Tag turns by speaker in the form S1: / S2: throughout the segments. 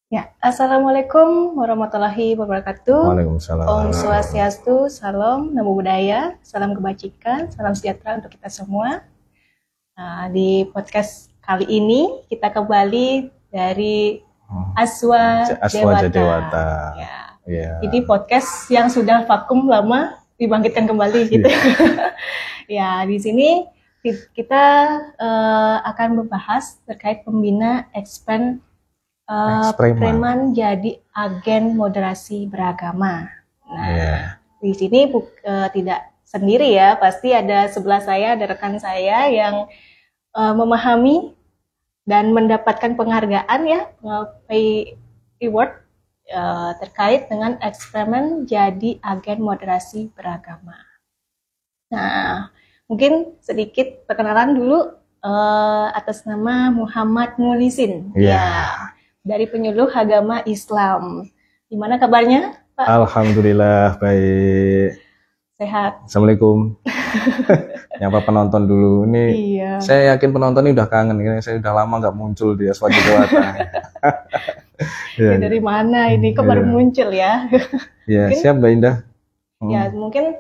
S1: Ya, Assalamualaikum warahmatullahi wabarakatuh.
S2: Waalaikumsalam.
S1: Om Swastiastu, Salam, Namo Buddhaya, Salam Kebajikan, Salam Sejahtera untuk kita semua. Di podcast kali ini kita kembali dari Aswa
S2: Dewata.
S1: Ya.
S2: Ya.
S1: Ini podcast yang sudah vakum lama dibangkitkan kembali gitu. Ya, di sini kita akan membahas terkait pembina expand preman jadi agen moderasi beragama. Nah, di sini tidak sendiri ya, pasti ada sebelah saya, ada rekan saya yang memahami dan mendapatkan penghargaan ya, pay award terkait dengan eksperimen jadi agen moderasi beragama. Nah, mungkin sedikit perkenalan dulu atas nama Muhammad Mulisin. Ya. Dari penyuluh agama Islam. Gimana kabarnya, Pak?
S2: Alhamdulillah baik.
S1: Sehat.
S2: Assalamualaikum. Nyapa penonton dulu. Ini iya. Saya yakin penonton ini udah kangen. Ini saya udah lama nggak muncul di Aswa Dewata.
S1: Ya, dari mana ini? Kok baru muncul ya?
S2: Ya, siap Mbak Indah.
S1: Ya, mungkin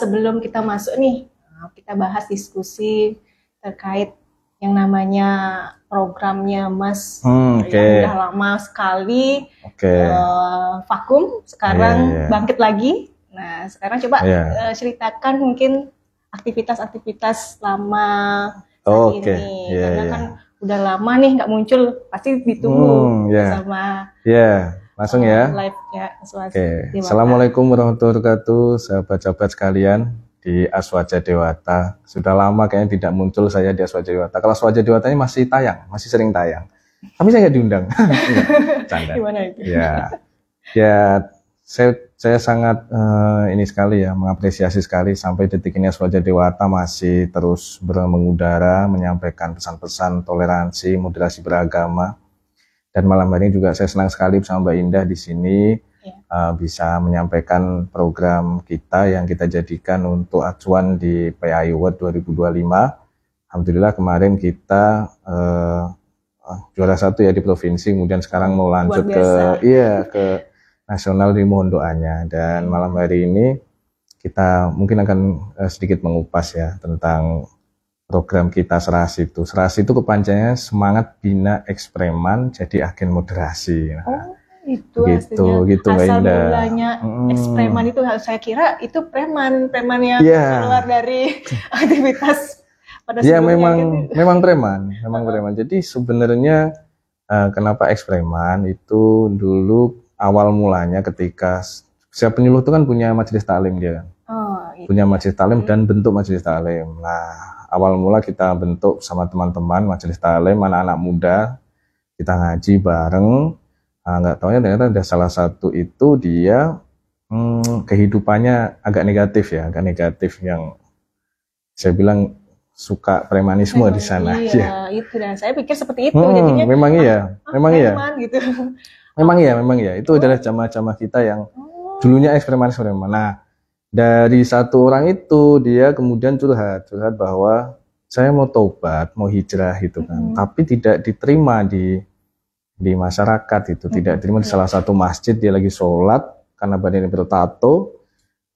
S1: sebelum kita masuk nih, kita bahas diskusi terkait yang namanya programnya Mas yang udah lama sekali vakum, sekarang bangkit lagi. Nah, sekarang coba ceritakan mungkin aktivitas-aktivitas lama saat ini. Karena kan udah lama nih nggak muncul, pasti ditunggu sama
S2: langsung ya.
S1: Live ya.
S2: Assalamualaikum warahmatullahi wabarakatuh, sahabat-sahabat sekalian di Aswaja Dewata. Sudah lama kayaknya tidak muncul saya di Aswaja Dewata. Kalau Aswaja Dewata ini masih tayang, masih sering tayang. Tapi saya nggak diundang. Canda.
S1: Gimana itu?
S2: Ya, saya sangat ini sekali ya, mengapresiasi sekali sampai detik ini Aswaja Dewata masih terus mengudara, menyampaikan pesan-pesan toleransi, moderasi beragama. Dan malam hari ini juga saya senang sekali bersama Mbak Indah di sini. Bisa menyampaikan program kita yang kita jadikan untuk acuan di PAI Award 2025. Alhamdulillah kemarin kita juara 1 ya di provinsi, kemudian sekarang mau lanjut ke nasional, dimohon doanya. Dan malam hari ini kita mungkin akan sedikit mengupas ya tentang program kita Serasi itu. Serasi itu kepanjangannya Semangat Bina Ekspreman Jadi Agen Moderasi.
S1: Itu gitu asal mulanya ekspreman itu saya kira itu preman yang keluar dari aktivitas pada sebelumnya.
S2: Memang preman. Jadi sebenarnya kenapa ekspreman itu dulu awal mulanya ketika siap penyuluh itu kan punya majelis taklim dia. Punya majelis taklim dan bentuk majelis taklim. Nah, awal mula kita bentuk sama teman-teman majelis taklim, anak-anak muda, kita ngaji bareng. Nggak taunya ternyata ada salah satu itu dia kehidupannya agak negatif yang saya bilang suka premanisme di sana.
S1: Iya, itu dan saya pikir seperti itu jadinya.
S2: Memang
S1: gitu.
S2: Memang iya. Itu adalah jamaah-jamaah kita yang dulunya ekspremanis. Nah, dari satu orang itu dia kemudian curhat bahwa saya mau taubat, mau hijrah gitu kan, tapi tidak diterima di masyarakat itu, tidak terima di salah satu masjid. Dia lagi sholat karena badannya bertato,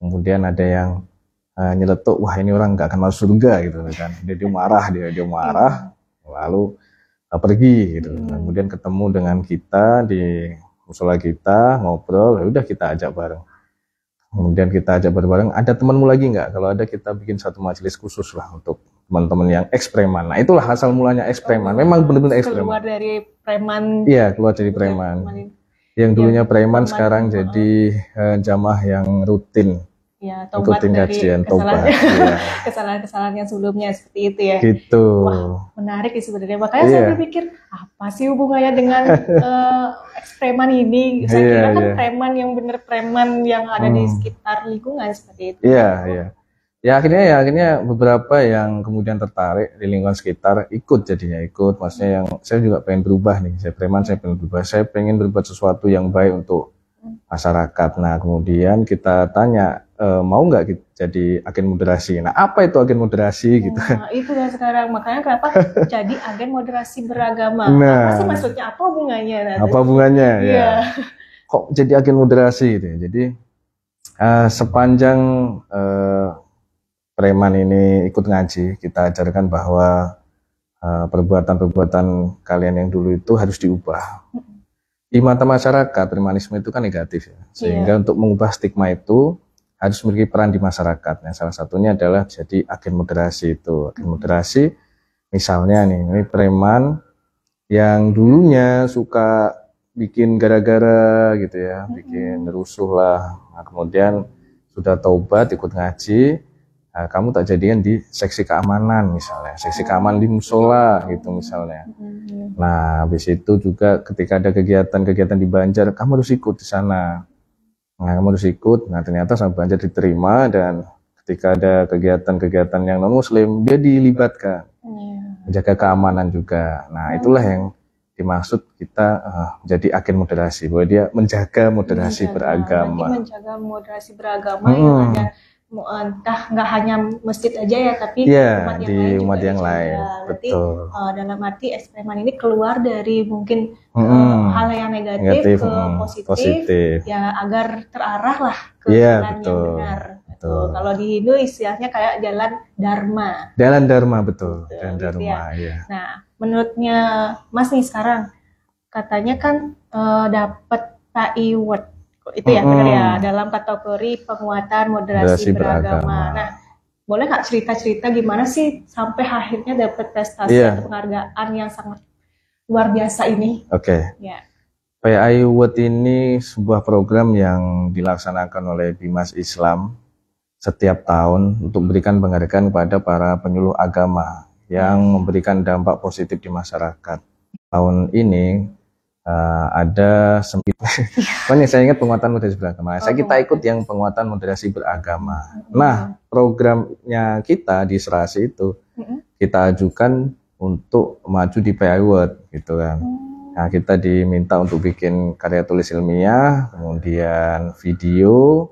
S2: kemudian ada yang nyeletuk, wah ini orang nggak akan masuk surga gitu kan. Dia marah, lalu pergi gitu. Kemudian ketemu dengan kita di musola kita, ngobrol, udah kita ajak bareng. Kemudian kita ajak bareng, ada temanmu lagi nggak? Kalau ada kita bikin satu majelis khusus lah untuk teman-teman yang ekspreman. Nah, itulah asal mulanya ekspreman. Memang benar-benar ekspreman.
S1: Keluar dari preman.
S2: Iya, keluar dari preman. Yang dulunya preman sekarang jadi jamaah yang rutin.
S1: Ya, tobat dari kesalahan-kesalahan yang sebelumnya seperti itu ya.
S2: Gitu.
S1: Wah, menarik sebenarnya. Makanya saya berpikir, apa sih hubungannya dengan preman ini? Saya kira kan preman yang benar preman yang ada di sekitar lingkungan seperti itu.
S2: Iya. Ya akhirnya beberapa yang kemudian tertarik di lingkungan sekitar ikut. Maksudnya yang saya juga pengen berubah nih. Saya preman, saya pengen berubah. Saya pengen berbuat sesuatu yang baik untuk masyarakat. Nah, kemudian kita tanya mau nggak jadi agen moderasi. Nah, apa itu agen moderasi gitu kan?
S1: Nah, itu ya sekarang makanya kenapa jadi agen moderasi beragama.
S2: Nah,
S1: apa sih maksudnya? Apa hubungannya? Nah,
S2: apa hubungannya ya?
S1: Iya.
S2: Kok jadi agen moderasi gitu ya? Jadi sepanjang preman ini ikut ngaji, kita ajarkan bahwa perbuatan-perbuatan kalian yang dulu itu harus diubah. Di mata masyarakat, premanisme itu kan negatif ya. Sehingga untuk mengubah stigma itu harus memiliki peran di masyarakat. Nah, salah satunya adalah jadi agen moderasi itu. Agen moderasi, misalnya nih, ini preman yang dulunya suka bikin gara-gara gitu ya, bikin rusuh lah. Nah, kemudian sudah taubat, ikut ngaji. Nah, kamu tak jadikan di seksi keamanan misalnya, seksi keamanan di musola gitu misalnya. Nah, habis itu juga ketika ada kegiatan-kegiatan di Banjar, kamu harus ikut di sana. Nah, kamu harus ikut. Nah, ternyata sama Banjar diterima, dan ketika ada kegiatan-kegiatan yang non-muslim, dia dilibatkan. Menjaga keamanan juga. Nah, itulah yang dimaksud kita jadi agen moderasi, bahwa dia menjaga moderasi beragama.
S1: Menjaga moderasi beragama yang ada entah nggak hanya masjid aja ya, tapi
S2: umat yang lain.
S1: Betul. Dalam arti ekstreman ini keluar dari mungkin hal yang negatif ke positif ya, agar terarah lah ke jalan yang benar. Betul. Kalau di Hindu istilahnya kayak jalan dharma.
S2: Jalan dharma, betul. Jalan dharma. Ya.
S1: Nah, menurutnya Mas nih sekarang katanya kan dapat PAI Award. Itu ya benar ya, dalam kategori penguatan moderasi beragama. Nah, boleh nggak cerita-cerita gimana sih sampai akhirnya dapat prestasi atau penghargaan yang sangat luar biasa ini?
S2: Oke. PAI Award ini sebuah program yang dilaksanakan oleh Bimas Islam setiap tahun untuk memberikan penghargaan kepada para penyuluh agama yang memberikan dampak positif di masyarakat. Tahun ini ada pokoknya saya ingat penguatan moderasi beragama. Kita ikut yang penguatan moderasi beragama. Nah, programnya kita di Serasi itu kita ajukan untuk maju di PAI Award gitu kan. Nah, kita diminta untuk bikin karya tulis ilmiah, kemudian video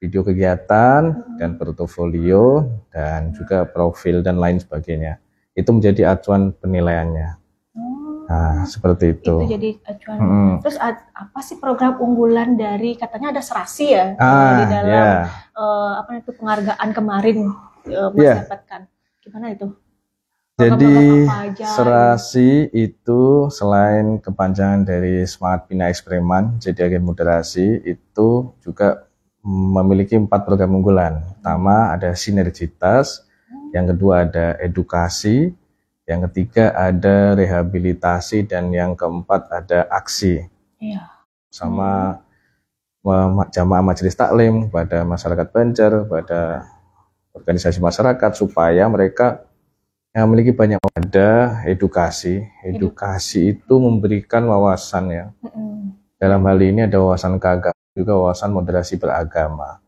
S2: kegiatan dan portofolio, dan juga profil dan lain sebagainya. Itu menjadi acuan penilaiannya. Nah, seperti itu.
S1: Itu jadi acuan. Terus apa sih program unggulan dari, katanya ada Serasi ya di dalam apa itu penghargaan kemarin Mas dapatkan? Gimana itu?
S2: Jadi Serasi itu selain kepanjangan dari Semangat Bina Ekstreman, jadi agen moderasi, itu juga memiliki 4 program unggulan. Pertama ada sinergitas, yang kedua ada edukasi, yang ketiga ada rehabilitasi, dan yang keempat ada aksi. Sama jamaah majelis taklim pada masyarakat Banjar, pada organisasi masyarakat, supaya mereka memiliki banyak wadah edukasi. Edukasi itu memberikan wawasan ya. Dalam hal ini ada wawasan keagamaan, juga wawasan moderasi beragama.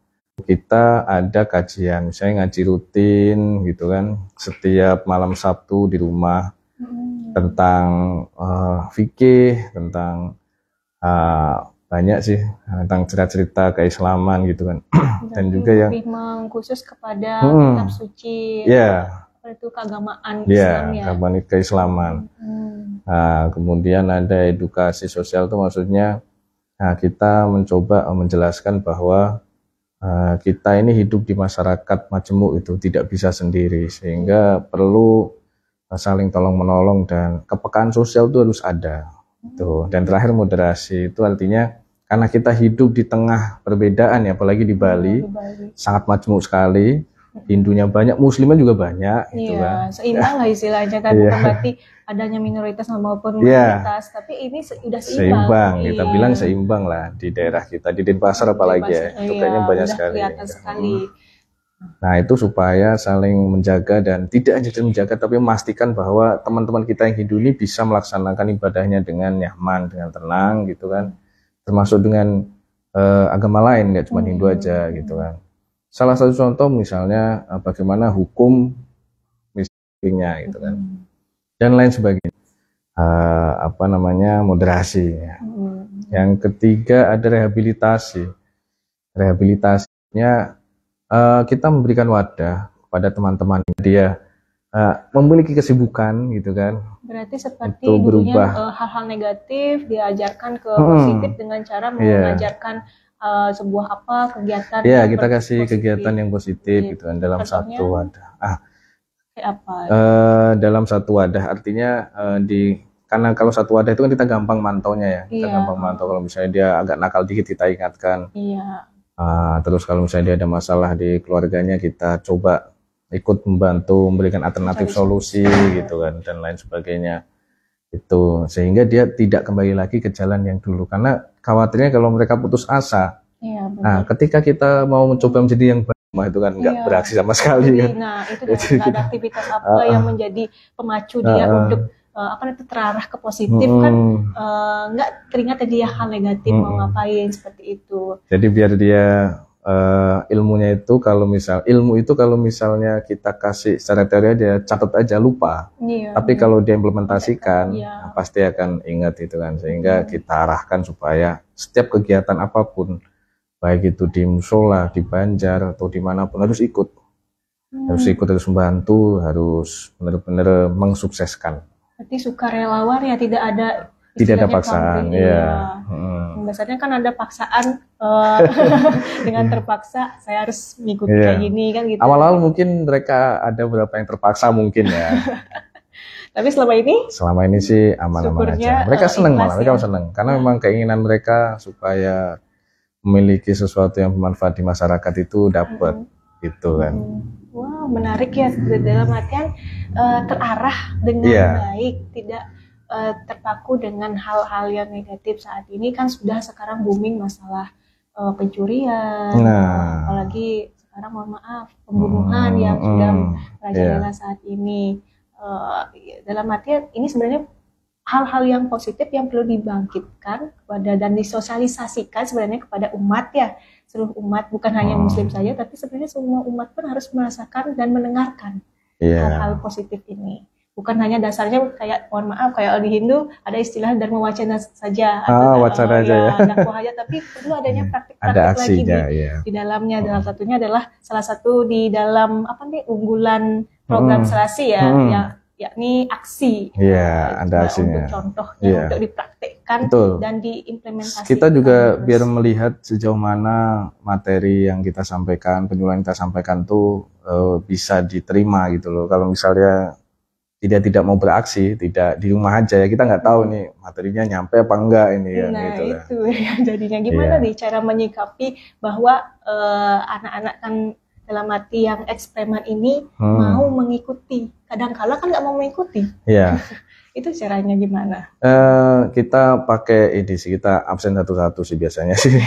S2: Kita ada kajian, misalnya ngaji rutin gitu kan, setiap malam Sabtu di rumah, tentang fikih, tentang banyak sih, tentang cerita-cerita keislaman gitu kan. Dan juga yang
S1: lebih mengkhusus kepada kitab suci, itu keagamaan Islam ya.
S2: Keagamaan keislaman. Nah, kemudian ada edukasi sosial, itu maksudnya kita mencoba menjelaskan bahwa kita ini hidup di masyarakat majemuk, itu tidak bisa sendiri, sehingga perlu saling tolong menolong, dan kepekaan sosial itu harus ada. Dan terakhir moderasi, itu artinya karena kita hidup di tengah perbedaan ya, apalagi di Bali, sangat majemuk sekali. Hindunya banyak, Muslimnya juga banyak, gitu kan.
S1: Seimbang lah istilahnya kan, bukan berarti adanya minoritas maupun mayoritas, tapi ini sudah seimbang.
S2: Kita bilang seimbang lah di daerah kita, di Denpasar apalagi ya, itu kayaknya banyak sekali. Nah, itu supaya saling menjaga, dan tidak hanya menjaga, tapi memastikan bahwa teman-teman kita yang Hindu ini bisa melaksanakan ibadahnya dengan nyaman, dengan tenang, gitu kan. Termasuk dengan agama lain, nggak cuma Hindu aja, gitu kan. Salah satu contoh misalnya bagaimana hukum misalnya gitu kan, dan lain sebagainya. Moderasi. Yang ketiga ada rehabilitasi. Rehabilitasinya kita memberikan wadah pada teman-teman dia memiliki kesibukan gitu kan.
S1: Berarti seperti
S2: Untuk
S1: dulunya
S2: berubah.
S1: hal-hal negatif diajarkan ke positif dengan cara mengajarkan sebuah kegiatan
S2: Ya,
S1: yang
S2: kita kasih
S1: positif.
S2: kegiatan yang positif gitu kan dalam
S1: Contohnya,
S2: satu wadah.
S1: kayak apa?
S2: Dalam satu wadah artinya karena kalau satu wadah itu kan kita gampang mantaunya ya. Kita
S1: Iya.
S2: gampang mantau kalau misalnya dia agak nakal dikit kita ingatkan.
S1: Iya.
S2: Terus kalau misalnya dia ada masalah di keluarganya kita coba ikut membantu memberikan alternatif solusi gitu kan dan lain sebagainya. Itu sehingga dia tidak kembali lagi ke jalan yang dulu karena khawatirnya kalau mereka putus asa.
S1: Iya, benar.
S2: Nah, ketika kita mau mencoba menjadi yang baik itu kan nggak beraksi sama sekali
S1: Jadi,
S2: kan.
S1: nah itu nggak ada aktivitas apa yang menjadi pemacu dia untuk terarah ke positif kan, nggak teringat dia hal negatif mau ngapain seperti itu.
S2: Jadi biar dia ilmunya itu ilmu itu kalau misalnya kita kasih secara teori dia catat aja lupa.
S1: Iya,
S2: Tapi kalau dia implementasikan
S1: iya.
S2: pasti akan ingat itu kan sehingga kita arahkan supaya setiap kegiatan apapun baik itu di musola, di Banjar atau dimanapun harus ikut. Harus ikut, harus membantu, harus benar-benar mensukseskan.
S1: Berarti sukarelawan ya, tidak ada
S2: paksaan ya.
S1: Biasanya kan ada paksaan dengan terpaksa saya harus mengikuti kayak gini kan gitu.
S2: Awal-awal mungkin mereka ada beberapa yang terpaksa mungkin ya.
S1: Tapi selama ini
S2: sih aman-aman aja. Mereka senang malah, mereka senang karena memang keinginan mereka supaya memiliki sesuatu yang bermanfaat di masyarakat itu dapat gitu kan.
S1: Wow, menarik ya, dalam artian terarah dengan baik, tidak terpaku dengan hal-hal yang negatif. Saat ini kan sekarang booming masalah pencurian, apalagi sekarang mohon maaf pembunuhan yang sudah merajalela saat ini. Dalam artian ini sebenarnya hal-hal yang positif yang perlu dibangkitkan dan disosialisasikan sebenarnya kepada umat ya, seluruh umat, bukan hanya muslim saja, tapi sebenarnya semua umat pun harus merasakan dan mendengarkan hal-hal positif ini. Bukan hanya dasarnya kayak, mohon maaf, kayak di Hindu ada istilah dharma wacana saja,
S2: wacana aja ya,
S1: dakwah aja, tapi perlu adanya praktik-praktik lagi di dalamnya. Dalam satunya adalah salah satu di dalam unggulan program Selasi ya, yakni aksi.
S2: Ada aksinya.
S1: Untuk contohnya untuk dipraktekkan dan diimplementasikan.
S2: Kita juga biar melihat sejauh mana materi yang kita sampaikan, penyuluhan yang kita sampaikan tuh bisa diterima gitu loh. Kalau misalnya tidak mau beraksi, tidak di rumah aja ya, kita nggak tahu nih materinya nyampe apa enggak ini kan.
S1: Nah
S2: gitu
S1: itu ya, jadinya gimana nih cara menyikapi bahwa anak-anak kan dalam arti yang eksperimen ini mau mengikuti, kadang-kala kan nggak mau mengikuti. Itu caranya gimana?
S2: Kita pakai ini sih, kita absen satu-satu sih biasanya sih.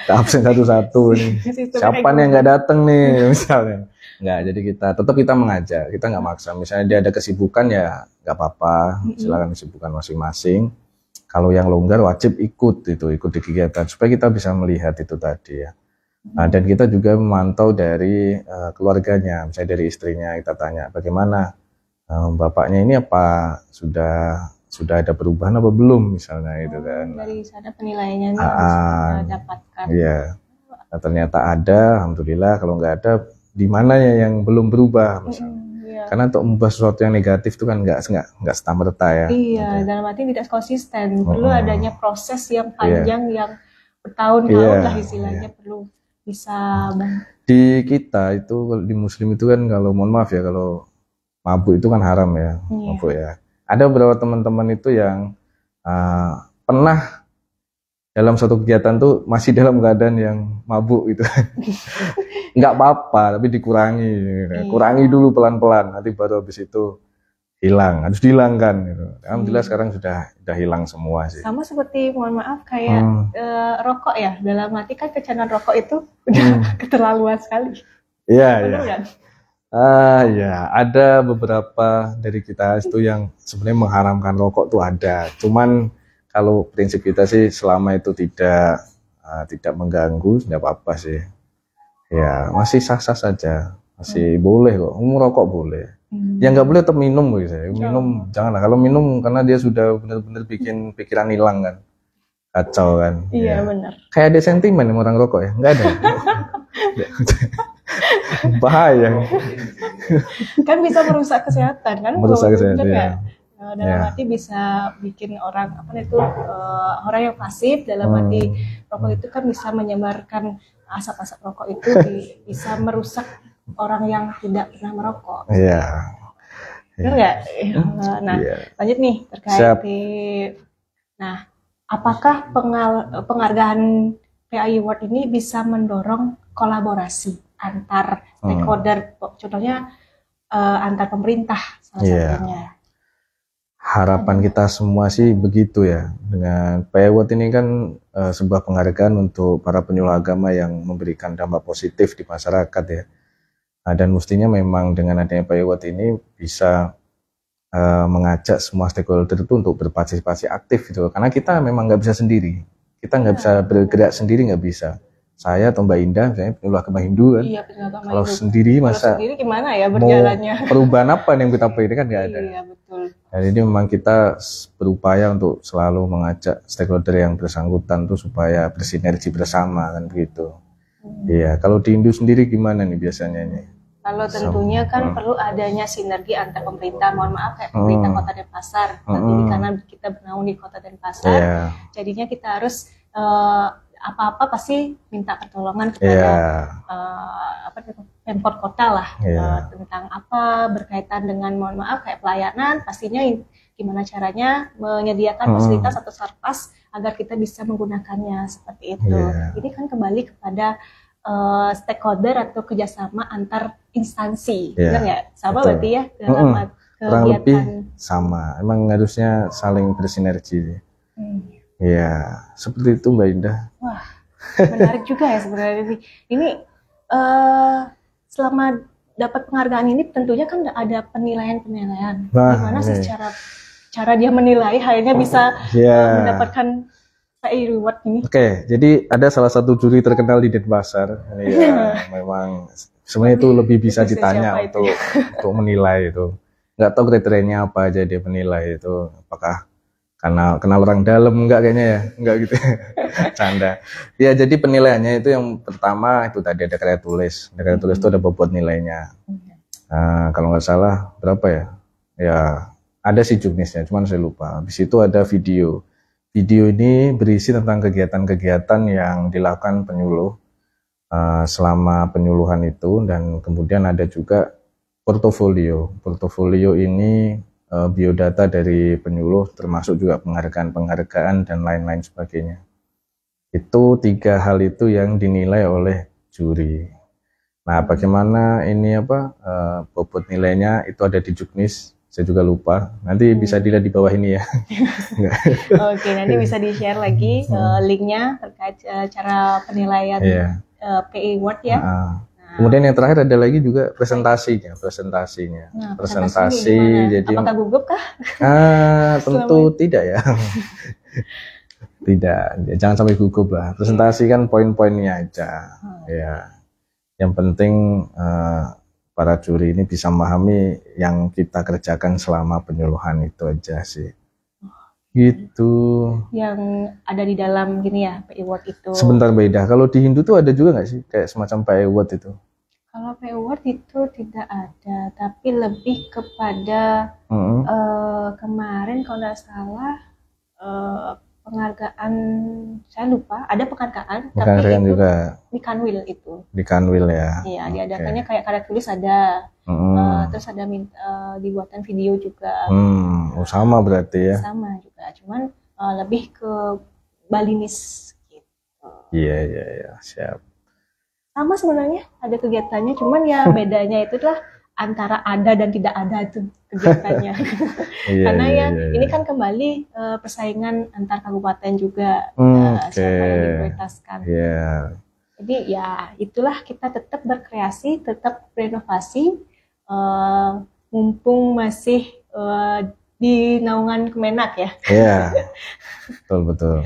S2: Kita absen satu-satu nih. Siapa nih yang nggak datang nih misalnya? Nggak, jadi tetap kita mengajar, kita nggak maksa. Misalnya dia ada kesibukan ya nggak apa-apa, silakan kesibukan masing-masing. Kalau yang longgar wajib ikut di kegiatan supaya kita bisa melihat itu tadi ya. Dan kita juga memantau dari keluarganya, misalnya dari istrinya, kita tanya bagaimana bapaknya ini, apa sudah ada perubahan apa belum misalnya itu kan.
S1: Dari sana penilaiannya harus dapatkan.
S2: Iya, ternyata ada, alhamdulillah. Kalau nggak ada, di mana ya yang belum berubah misalnya. Karena untuk membuat sesuatu yang negatif itu kan nggak serta-merta ya.
S1: Iya, dalam arti tidak konsisten. Perlu adanya proses yang panjang yang bertahun-tahun lah istilahnya, perlu bisa.
S2: Di kita itu di muslim itu kan, kalau mohon maaf ya, kalau mabuk itu kan haram ya, mabuk ya. Ada beberapa teman-teman itu yang pernah dalam suatu kegiatan tuh masih dalam keadaan yang mabuk gitu. Nggak apa-apa, tapi dikurangi, kurangi dulu pelan-pelan, nanti baru habis itu harus dihilangkan gitu. Alhamdulillah sekarang sudah hilang semua sih.
S1: Sama seperti, mohon maaf, kayak rokok ya, dalam arti kan kecanduan rokok itu udah keterlaluan sekali.
S2: Iya. Ya, ada beberapa dari kita itu yang sebenarnya mengharamkan rokok tuh ada. Cuman kalau prinsip kita sih selama itu tidak mengganggu, tidak apa-apa sih. Ya, masih sah-sah saja, masih boleh kok. Merokok boleh. Yang nggak boleh tetap minum gitu. Minum janganlah. Kalau minum karena dia sudah benar-benar bikin pikiran hilang kan. Kacau kan.
S1: Iya, benar.
S2: Kayak ada sentimen orang rokok ya? Nggak ada. Bahaya.
S1: Kan bisa merusak kesehatan kan?
S2: Merusak kesehatan. Ya.
S1: Dalam arti bisa bikin orang orang yang pasif dalam arti rokok itu kan bisa menyebarkan asap-asap rokok itu bisa merusak orang yang tidak pernah merokok.
S2: Iya.
S1: Benar nggak? Nah, lanjut nih terkait nah, apakah penghargaan PI Award ini bisa mendorong kolaborasi antar stakeholder, contohnya antar pemerintah salah satunya.
S2: Harapan kita semua sih begitu ya. Dengan PI Award ini kan sebuah penghargaan untuk para penyuluh agama yang memberikan dampak positif di masyarakat ya. Nah, dan mestinya memang dengan adanya PI Award ini bisa mengajak semua stakeholder itu untuk berpartisipasi aktif gitu. Karena kita memang nggak bisa sendiri. Kita nggak bisa bergerak sendiri, nggak bisa. Saya atau Mbak Indah, misalnya penyuluh agama Hindu kan.
S1: Iya, penyuluh agama
S2: kalau
S1: Hindu.
S2: Sendiri masa
S1: sendiri gimana ya berjalannya?
S2: Mau perubahan apa yang kita pilih kan nggak ada.
S1: Iya, betul.
S2: Dan ini memang kita berupaya untuk selalu mengajak stakeholder yang bersangkutan tuh supaya bersinergi bersama kan begitu. Iya, kalau di Hindu sendiri gimana nih biasanya nih?
S1: Kalau tentunya kan perlu adanya sinergi antar pemerintah, mohon maaf kayak pemerintah Kota Denpasar. Tapi karena kita bernaung di Kota Denpasar, jadinya kita harus apa-apa pasti minta pertolongan kepada Pemkot kota lah tentang apa berkaitan dengan mohon maaf kayak pelayanan, pastinya gimana caranya menyediakan fasilitas atau sarpas agar kita bisa menggunakannya seperti itu. Ini kan kembali kepada stakeholder atau kerjasama antar instansi, benar nggak? Sama berarti ya dalam
S2: kurang lebih sama. Emang harusnya saling bersinergi. Ya, seperti itu Mbak Indah.
S1: Wah, menarik juga ya sebenarnya. Ini selama dapat penghargaan ini tentunya kan ada penilaian-penilaian. Gimana sih cara dia menilai akhirnya bisa mendapatkan PI Award ini?
S2: Oke, jadi ada salah satu juri terkenal di Denpasar. Ya, memang sebenarnya itu lebih bisa ditanya untuk menilai itu. Nggak tahu kriterianya apa aja dia menilai itu. Apakah karena kenal orang dalam, enggak kayaknya ya, enggak gitu. Canda. Ya, jadi penilaiannya itu yang pertama itu tadi ada karya tulis. Karya tulis itu ada bobot nilainya. Kalau nggak salah berapa ya? Ya ada sih juknisnya, cuman saya lupa. Habis itu ada video. Video ini berisi tentang kegiatan-kegiatan yang dilakukan penyuluh selama penyuluhan itu, dan kemudian ada juga portofolio. Portofolio ini biodata dari penyuluh, termasuk juga penghargaan dan lain-lain sebagainya. Itu 3 hal itu yang dinilai oleh juri. Nah, bagaimana ini bobot nilainya itu ada di juknis. Saya juga lupa. Nanti bisa dilihat di bawah ini ya.
S1: Oke, nanti bisa di-share lagi linknya terkait cara penilaian PI Award ya.
S2: Kemudian yang terakhir ada lagi juga presentasinya.
S1: Nah,
S2: presentasi jadi
S1: apakah gugup kah?
S2: Tentu tidak ya. Tidak, jangan sampai gugup lah. Presentasi kan poin-poinnya aja. Ya. Yang penting para juri ini bisa memahami yang kita kerjakan selama penyuluhan itu aja sih. Gitu.
S1: Yang ada di dalam gini ya, PI Award itu.
S2: Sebentar Mbak Ida, kalau di Hindu tuh ada juga nggak sih kayak semacam PI Award itu?
S1: Kalau PI Award itu tidak ada, tapi lebih kepada kemarin kalau nggak salah penghargaan, saya lupa, ada penghargaan tapi itu
S2: juga
S1: di Kanwil itu.
S2: Di Kanwil ya.
S1: Iya, diadakannya kayak karya tulis ada. Terus ada dibuatan video juga.
S2: Sama berarti ya.
S1: Sama juga, cuman lebih ke Balinis gitu.
S2: Iya, siap.
S1: Sama sebenarnya ada kegiatannya, cuman ya bedanya itu lah antara ada dan tidak ada itu kegiatannya. Karena ini kan kembali persaingan antar kabupaten juga, siapa yang diprioritaskan. Jadi ya itulah, kita tetap berkreasi, tetap berinovasi, mumpung masih di naungan Kemenak ya.
S2: Iya, betul.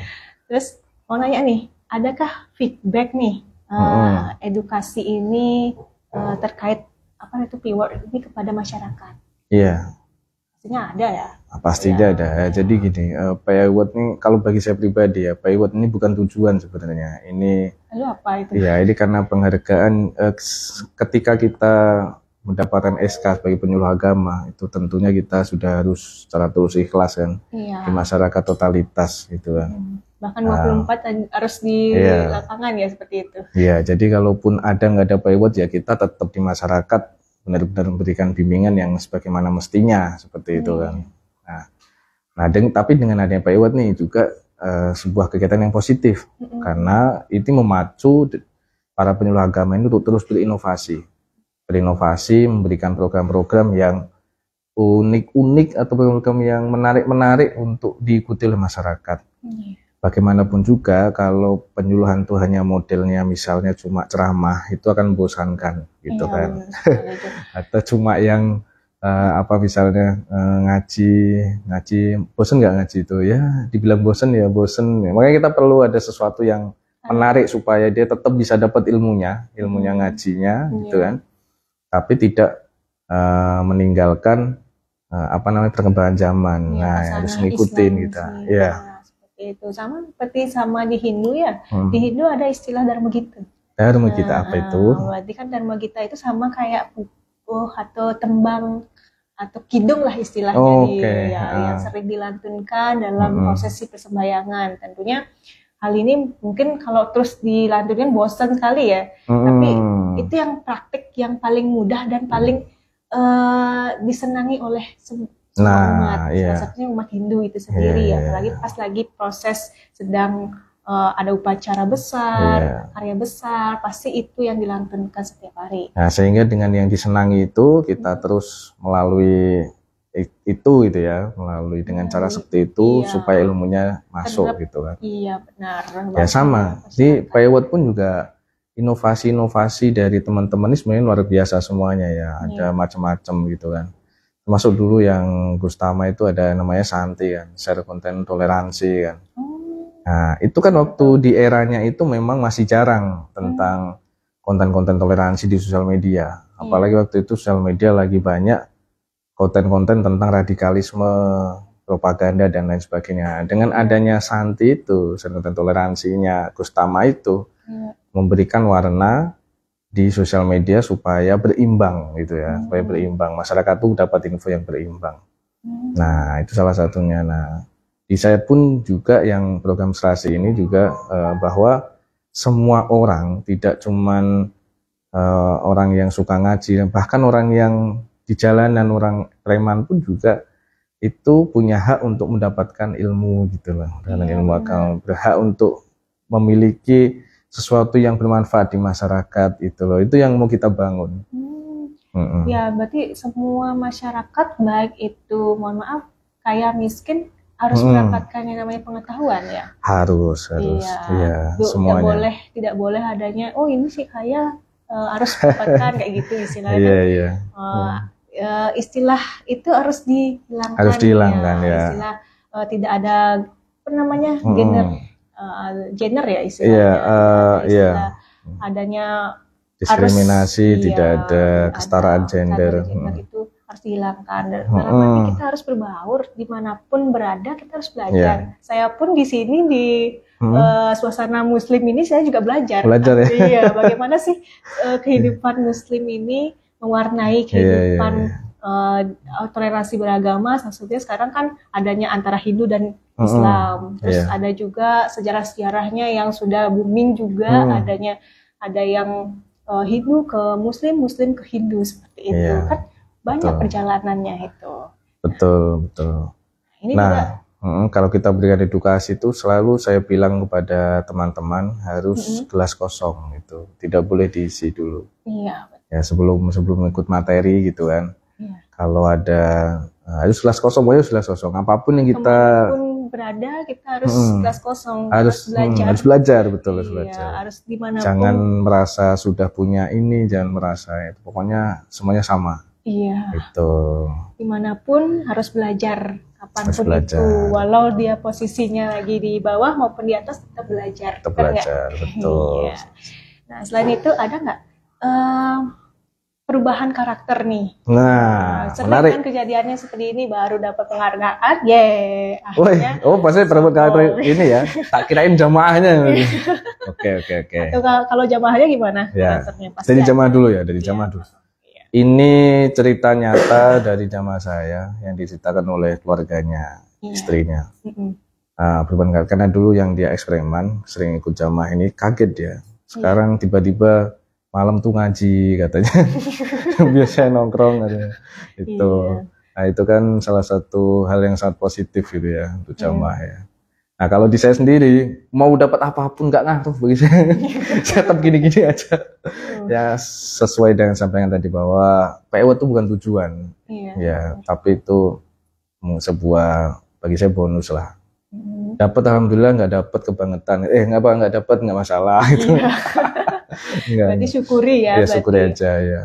S1: Terus mau nanya nih, adakah feedback nih edukasi ini terkait PI Award ini kepada masyarakat?
S2: Iya,
S1: pastinya ada ya.
S2: Pastinya ada. Jadi gini, PI Award nih kalau bagi saya pribadi ya, PI Award ini bukan tujuan sebenarnya. Ini
S1: Lalu apa itu?
S2: ya ini karena penghargaan ketika kita mendapatkan SK sebagai penyuluh agama, itu tentunya kita sudah harus secara tulus ikhlas kan di masyarakat totalitas gitu kan.
S1: Bahkan 24 harus di lapangan ya seperti itu.
S2: Iya, jadi kalaupun ada nggak ada PI Award ya kita tetap di masyarakat benar-benar memberikan bimbingan yang sebagaimana mestinya seperti itu kan. Tapi dengan adanya PI Award nih juga sebuah kegiatan yang positif karena itu memacu para penyuluh agama ini untuk terus berinovasi, memberikan program-program yang unik-unik atau program yang menarik untuk diikuti oleh masyarakat. Bagaimanapun juga kalau penyuluhan itu hanya modelnya misalnya cuma ceramah, itu akan membosankan gitu kan. Atau cuma yang misalnya ngaji bosen nggak ngaji itu ya, dibilang bosen ya bosen. Makanya kita perlu ada sesuatu yang menarik supaya dia tetap bisa dapat ilmunya ngajinya gitu kan, tapi tidak meninggalkan perkembangan zaman. Harus ngikutin kita
S1: itu sama di Hindu ya. Di Hindu ada istilah Dharma Gita.
S2: Dharma Gita apa itu?
S1: Berarti kan Dharma Gita itu sama kayak pupuh atau tembang atau kidung lah istilahnya yang sering dilantunkan dalam prosesi persembahyangan. Tentunya hal ini mungkin kalau terus dilantunkan bosan sekali ya. Tapi itu yang praktik yang paling mudah dan paling disenangi oleh semua umat, salah satunya umat Hindu itu sendiri ya. Apalagi pas lagi proses sedang ada upacara besar, karya besar, pasti itu yang dilantunkan setiap hari.
S2: Nah, sehingga dengan yang disenangi itu kita terus melalui itu ya, melalui dengan cara seperti itu supaya ilmunya masuk gitu kan.
S1: Iya benar.
S2: Ya sama. Di PI Award pun juga inovasi-inovasi dari teman-teman ini sebenarnya luar biasa semuanya ya. Ada macam-macam gitu kan. Termasuk dulu yang Gustama itu ada namanya Santi kan, share konten toleransi kan. Nah itu kan waktu di eranya itu memang masih jarang tentang konten-konten toleransi di sosial media. Apalagi waktu itu sosial media lagi banyak konten-konten tentang radikalisme, propaganda dan lain sebagainya. Dengan adanya Santi itu, share konten toleransinya Gustama itu memberikan warna di sosial media supaya berimbang gitu ya, supaya berimbang, masyarakat tuh dapat info yang berimbang. Nah itu salah satunya. Nah di saya pun juga yang program serasi ini juga bahwa semua orang, tidak cuman orang yang suka ngaji, bahkan orang yang di jalanan, orang preman pun juga itu punya hak untuk mendapatkan ilmu gitu loh, ilmu agama, berhak untuk memiliki sesuatu yang bermanfaat di masyarakat itu loh, itu yang mau kita bangun.
S1: Ya berarti semua masyarakat baik itu mohon maaf kaya miskin harus mendapatkan yang namanya pengetahuan ya.
S2: Harus iya semuanya.
S1: Tidak boleh adanya ini sih kaya harus mendapatkan kayak gitu istilahnya. Istilah itu harus dihilangkan.
S2: Harus dihilangkan ya.
S1: Istilah tidak ada gender ya istilahnya. Adanya
S2: diskriminasi, tidak ada kesetaraan gender.
S1: Itu harus dihilangkan. Dalam kita harus berbaur dimanapun berada, kita harus belajar. Saya pun di sini di suasana Muslim ini saya juga belajar.
S2: Ya.
S1: Iya, bagaimana sih kehidupan Muslim ini mewarnai kehidupan toleransi beragama. Maksudnya sekarang kan adanya antara Hindu dan Islam. Terus ada juga sejarah-sejarahnya yang sudah booming juga. Ada yang Hindu ke Muslim, Muslim ke Hindu seperti itu kan banyak perjalanannya itu.
S2: Betul.
S1: Ini juga
S2: kalau kita berikan edukasi itu selalu saya bilang kepada teman-teman harus gelas kosong itu, tidak boleh diisi dulu.
S1: Iya.
S2: Ya sebelum ikut materi gitu kan. Kalau ada harus gelas kosong, apapun yang kita
S1: berada kita harus gelas kosong,
S2: harus belajar.
S1: Harus dimanapun.
S2: Jangan merasa sudah punya ini, jangan merasa itu, pokoknya semuanya sama.
S1: Iya.
S2: Itu.
S1: Dimanapun harus belajar, kapanpun itu, walau dia posisinya lagi di bawah maupun di atas tetap belajar.
S2: Betul.
S1: Iya. Nah selain itu ada nggak perubahan karakter nih.
S2: Nah,
S1: Sering
S2: menarik.
S1: kan kejadiannya seperti ini, baru dapat penghargaan, akhirnya
S2: Oh pasti perebut karakter ini ya. Tak kirain jamaahnya. Oke.
S1: Atau kalau jamaahnya gimana
S2: Ya.
S1: karakternya? Pasti
S2: Dari
S1: ada.
S2: jamaah dulu ya, dari jamaah dulu.
S1: Iya.
S2: Ini cerita nyata dari jamaah saya yang diceritakan oleh keluarganya, istrinya. Perubahan karakter, karena dulu yang dia eksperimen, sering ikut jamaah ini, kaget dia. Sekarang tiba-tiba malam tuh ngaji katanya. Biasanya nongkrong katanya. Itu. Nah, itu kan salah satu hal yang sangat positif gitu ya untuk jamaah ya. Nah, kalau di saya sendiri mau dapat apapun nggak ngaruh bagi saya. Saya tetap gini-gini aja. Ya sesuai dengan sampaian tadi bahwa PW itu bukan tujuan. Ya, tapi itu sebuah bagi saya bonus lah. Dapat alhamdulillah, nggak dapat kebangetan. Nggak dapat nggak masalah itu.
S1: Berarti syukuri ya.
S2: Ya syukuri aja ya.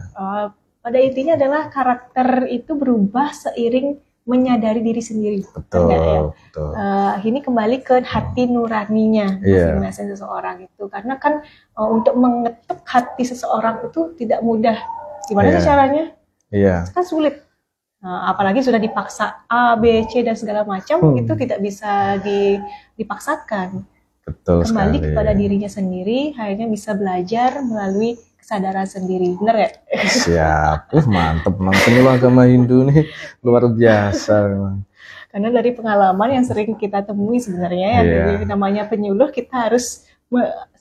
S1: Pada intinya adalah karakter itu berubah seiring menyadari diri sendiri.
S2: Betul. Betul.
S1: Ini kembali ke hati nuraninya masing-masing seseorang itu. Karena kan untuk mengetuk hati seseorang itu tidak mudah. Gimana sih caranya?
S2: Iya.
S1: Kan sulit. Apalagi sudah dipaksa A, B, C dan segala macam, itu tidak bisa dipaksakan.
S2: Betul
S1: Kembali
S2: sekali.
S1: kepada dirinya sendiri, hanya bisa belajar melalui kesadaran sendiri. Benar ya?
S2: Siap. Mantep memang penyuluh agama Hindu nih luar biasa memang.
S1: Karena dari pengalaman yang sering kita temui sebenarnya ya, namanya penyuluh kita harus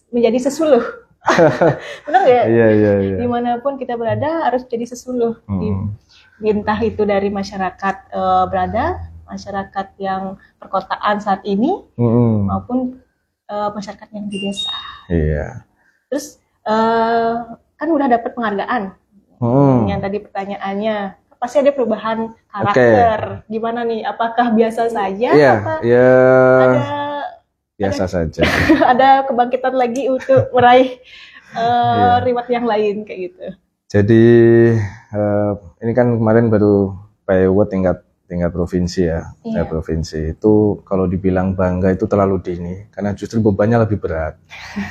S1: menjadi sesuluh. Benar ya?
S2: Iya.
S1: Dimanapun kita berada harus jadi sesuluh. Entah itu dari masyarakat masyarakat yang perkotaan saat ini, maupun masyarakat yang di desa.
S2: Iya.
S1: Terus kan udah dapat penghargaan. Yang tadi pertanyaannya, pasti ada perubahan karakter. Gimana nih? Apakah biasa saja? Ada
S2: biasa saja.
S1: Ada kebangkitan lagi untuk meraih reward yang lain kayak gitu.
S2: Jadi ini kan kemarin baru PW tingkat provinsi ya. Provinsi itu kalau dibilang bangga itu terlalu dini karena justru bebannya lebih berat.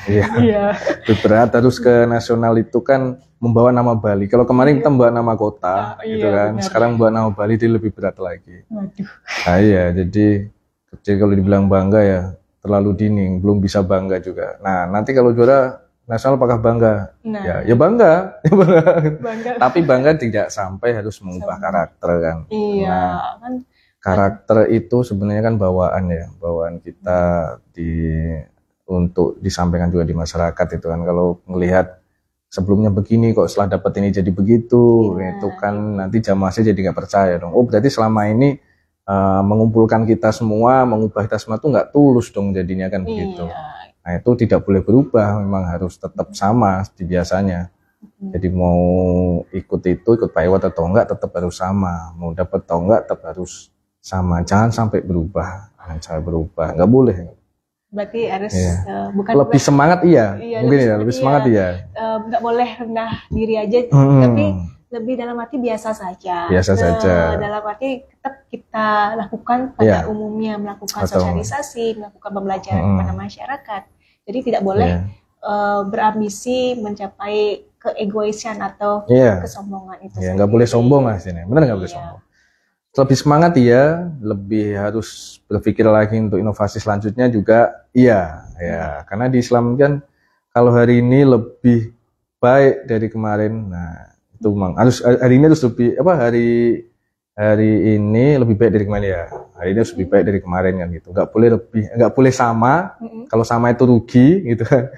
S2: Lebih berat, terus ke nasional itu kan membawa nama Bali. Kalau kemarin kita membawa nama kota gitu kan. Sekarang membawa nama Bali itu lebih berat lagi. Nah, jadi kalau dibilang bangga ya terlalu dini, belum bisa bangga juga. Nah, nanti kalau juara nasional apakah bangga? Ya bangga. Tapi bangga tidak sampai harus mengubah karakter kan.
S1: Kan
S2: karakter itu sebenarnya kan bawaan kita untuk disampaikan juga di masyarakat itu kan. Kalau melihat sebelumnya begini kok setelah dapat ini jadi begitu, itu kan nanti jamaahnya jadi nggak percaya dong. Oh berarti selama ini mengumpulkan kita semua, mengubah kita semua tuh nggak tulus dong jadinya kan begitu. Nah itu tidak boleh berubah, memang harus tetap sama di biasanya. Jadi mau ikut PW atau enggak tetap harus sama, mau dapat atau enggak tetap harus sama, jangan sampai berubah, nggak boleh.
S1: Berarti harus bukan
S2: lebih semangat mungkin lebih semangat
S1: nggak boleh rendah diri aja, tapi lebih dalam arti biasa saja. Dalam arti tetap kita lakukan pada umumnya, melakukan sosialisasi, melakukan pembelajaran kepada masyarakat. Jadi tidak boleh berambisi mencapai keegoisan atau kesombongan itu.
S2: Nggak boleh sombong lah sini, benar nggak boleh sombong. Lebih semangat lebih harus berpikir lagi untuk inovasi selanjutnya juga karena di Islam kan kalau hari ini lebih baik dari kemarin, nah itu memang harus hari ini harus lebih hari ini lebih baik dari kemarin hari ini harus lebih baik dari kemarin kan gitu, nggak boleh sama. Kalau sama itu rugi gitu kan,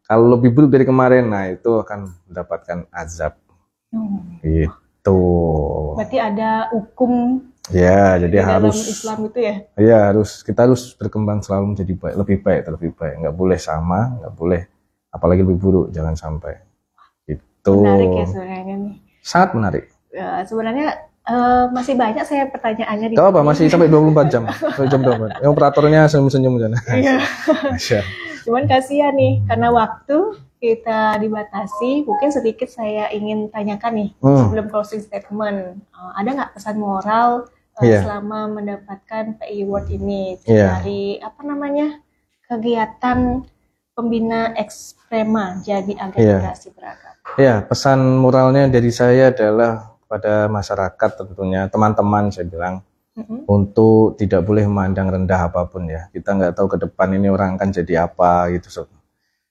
S2: kalau lebih buruk dari kemarin nah itu akan mendapatkan azab gitu.
S1: Berarti ada hukum
S2: jadi harus
S1: dalam Islam itu
S2: kita harus berkembang selalu menjadi lebih baik, nggak boleh sama, nggak boleh apalagi lebih buruk, jangan sampai itu.
S1: Menarik ya sebenarnya nih,
S2: sangat menarik
S1: sebenarnya. Masih banyak saya pertanyaannya.
S2: Gak apa, masih sampai 24 jam. Sampai jam 24. Yang operatornya senyum-senyum sana.
S1: Cuman kasihan nih, karena waktu kita dibatasi. Mungkin sedikit saya ingin tanyakan nih, sebelum closing statement. Ada nggak pesan moral selama mendapatkan PI Award ini dari kegiatan pembina Eksprema jadi agar generasi beragam.
S2: Ya, pesan moralnya dari saya adalah pada masyarakat tentunya, teman-teman saya bilang, untuk tidak boleh memandang rendah apapun ya. Kita nggak tahu ke depan ini orang akan jadi apa gitu. Sob.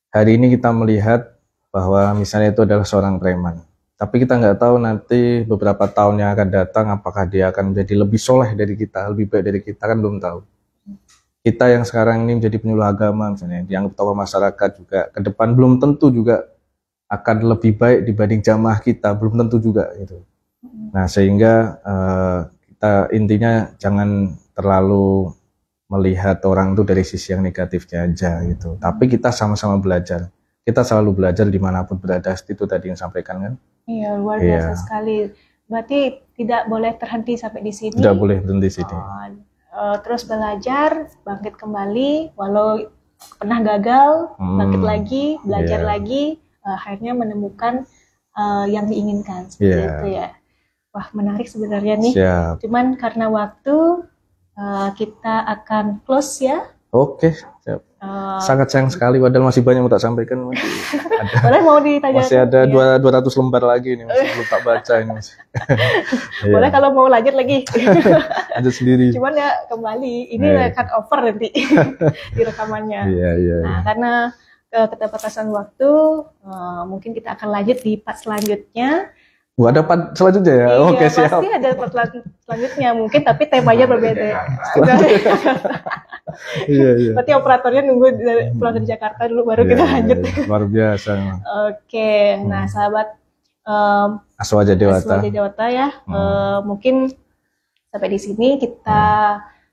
S2: Hari ini kita melihat bahwa misalnya itu adalah seorang preman. Tapi kita nggak tahu nanti beberapa tahun yang akan datang apakah dia akan menjadi lebih soleh dari kita, lebih baik dari kita, kan belum tahu. Kita yang sekarang ini menjadi penyuluh agama misalnya, yang tokoh masyarakat juga, ke depan belum tentu juga akan lebih baik dibanding jamaah kita, belum tentu juga gitu. Nah sehingga kita intinya jangan terlalu melihat orang itu dari sisi yang negatifnya aja gitu. Tapi kita sama-sama belajar. Kita selalu belajar dimanapun berada, itu tadi yang sampaikan kan?
S1: Iya, luar biasa sekali. Berarti tidak boleh terhenti sampai di sini.
S2: Tidak boleh berhenti sini.
S1: Terus belajar, bangkit kembali, walau pernah gagal, bangkit lagi, belajar lagi, akhirnya menemukan yang diinginkan seperti itu ya. Wah, menarik sebenarnya nih.
S2: Siap.
S1: Cuman karena waktu kita akan close ya.
S2: Oke, siap. Sangat sayang sekali, padahal masih banyak yang tak sampaikan.
S1: Boleh mau ditanya?
S2: Masih ada 200 lembar lagi nih, masih belum tak baca ini.
S1: Boleh kalau mau lanjut lagi.
S2: Lanjut sendiri.
S1: Cuman ya kembali, ini cut over nanti di rekamannya. Nah, karena keterbatasan waktu, mungkin kita akan lanjut di part selanjutnya.
S2: Ada part selanjutnya ya?
S1: Iya,
S2: oke, siap.
S1: Pasti ada part selanjutnya mungkin, tapi temanya berbeda.
S2: Iya.
S1: Berarti operatornya nunggu pulang dari Jakarta dulu baru kita lanjut.
S2: Luar biasa.
S1: Oke, nah sahabat
S2: Aswaja
S1: Dewata ya, mungkin sampai di sini kita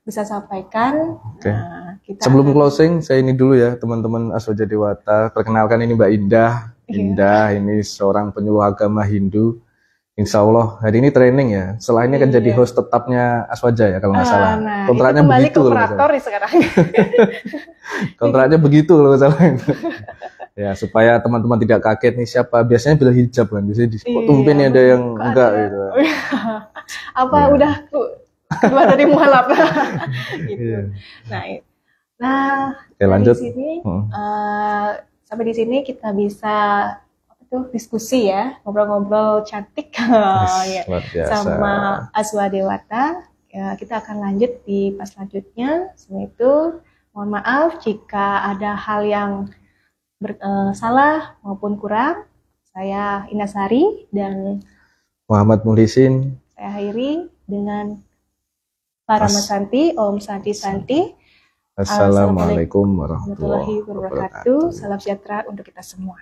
S1: bisa sampaikan. Nah,
S2: sebelum closing, saya ini dulu ya teman-teman Aswaja Dewata. Perkenalkan ini Mbak Indah. Indah ini seorang penyuluh agama Hindu. Insya Allah hari ini training ya. Setelah ini akan jadi host tetapnya Aswaja ya kalau nggak salah.
S1: Nah,
S2: kontraknya begitu
S1: kalau operator sekarang.
S2: Kontraknya begitu kalau nggak salah. Ya supaya teman-teman tidak kaget nih siapa. Biasanya bila hijab kan, biasanya di tumpen ada yang enggak gitu.
S1: Apa udah keluar dari mualaf gitu. Nah,
S2: lanjut.
S1: Di sini sampai di sini kita bisa diskusi ya, ngobrol-ngobrol cantik sama Aswa Dewata. Ya, kita akan lanjut di pas selanjutnya. Sebelum itu, mohon maaf jika ada hal yang salah maupun kurang. Saya Inasari dan
S2: Muhammad Muhlisin.
S1: Saya akhiri dengan Parama Santi, Om Santi Santi.
S2: Assalamualaikum warahmatullahi wabarakatuh.
S1: Salam sejahtera untuk kita semua.